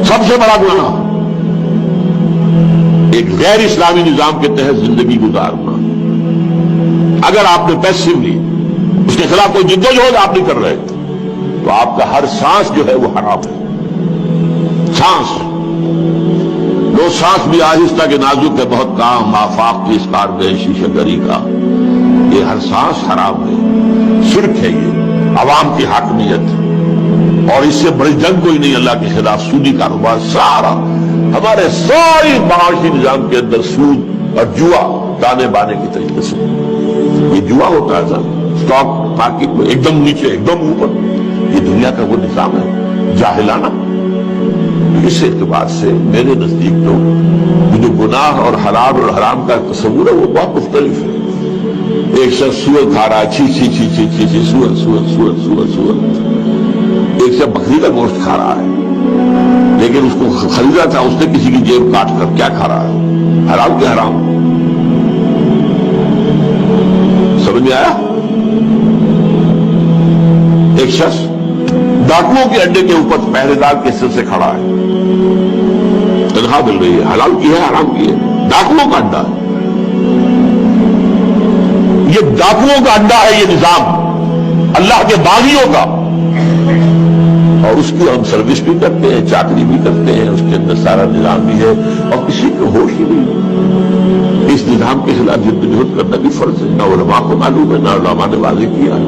سب سے بڑا گناہ ایک غیر اسلامی نظام کے تحت زندگی گزارنا. اگر آپ نے پیسیولی اس کے خلاف کوئی جدوجہد آپ نہیں کر رہے تو آپ کا ہر سانس جو ہے وہ حرام ہے. سانس لو سانس بھی آہستہ کے نازک ہے بہت کام مافاق کی اسکار گئے شیشہ گری کا. یہ ہر سانس حرام ہے. شرک ہے یہ عوام کی حاکمیت اور اس سے بڑی جنگ کوئی نہیں اللہ کے خلاف. سودی کاروبار سارا ہمارے ساری معاشی نظام کے اندر سود اور جوا تانے بانے کی طریقے سے یہ جوا ہوتا ہے سر. اسٹاک مارکیٹ میں ایک دم نیچے ایک دم اوپر. یہ دنیا کا وہ نظام ہے جاہلانہ. اس اعتبار سے میرے نزدیک تو جو گناہ اور حلال اور حرام کا تصور ہے وہ بہت مختلف ہے. ایک شخص سور کھا رہا ہے چھی چھی چھی چھی چھی چھی سور سور سور سور سور. ایک شخص بکری کا گوشت کھا رہا ہے لیکن اس کو خریدا تھا اس نے کسی کی جیب کاٹ کر. کیا کھا رہا ہے؟ حلال کے حرام؟ سمجھ میں آیا؟ ایک شخص ڈاکوؤں کے اڈے کے اوپر پہرے دار کے حصے سے کھڑا ہے. تنخواہ مل رہی ہے. حلال کی ہے حرام کی ہے؟ ڈاکوؤں کا اڈا ہے. یہ ڈاکوؤں کا اڈا ہے یہ نظام اللہ کے باغیوں کا. اور اس کی ہم سروس بھی کرتے ہیں چاکری بھی کرتے ہیں. اس کے اندر سارا نظام بھی ہے اور کسی کو ہوش ہی نہیں. اس نظام کے خلاف جدوجہد کرنا بھی فرض ہے. نہ علماء کو معلوم ہے نہ علماء نے واضح کیا ہے.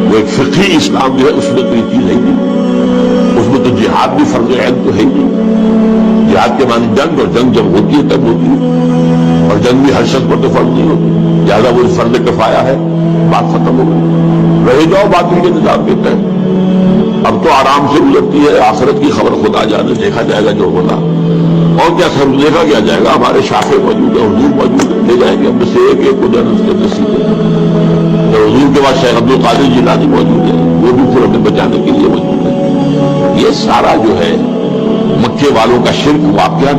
وہ ایک فقہی اسلام جو ہے اس میں تو یہ چیز ہے نہیں. اس میں تو جہاد بھی فرض عین تو ہے ہی نہیں. جہاد کے معنی جنگ اور جنگ جب ہوتی ہے تب ہوتی ہے اور جنگ بھی ہر شخص پر تو فرض نہیں ہوتی. لہٰذا وہ فرض کفایہ ہے. بات ختم ہو گئی. رہ جاؤ باقی کے نظام کے تحت. اب تو آرام سے گزرتی ہے. آخرت کی خبر خدا جانے دیکھا جائے گا جو ہوگا. اور کیا خبر دیکھا کیا جائے گا؟ ہمارے شاخے موجود ہیں حضور موجود ہیں. لے جائیں گے ہم سے ایک ایک ادھر اس کے نصیب ہے. حضور کے بعد شیخ عبد القادر جیلانی موجود ہے. وہ بھی پھر ہمیں بچانے کے لیے موجود ہے. یہ سارا جو ہے مکے والوں کا شرک واقعہ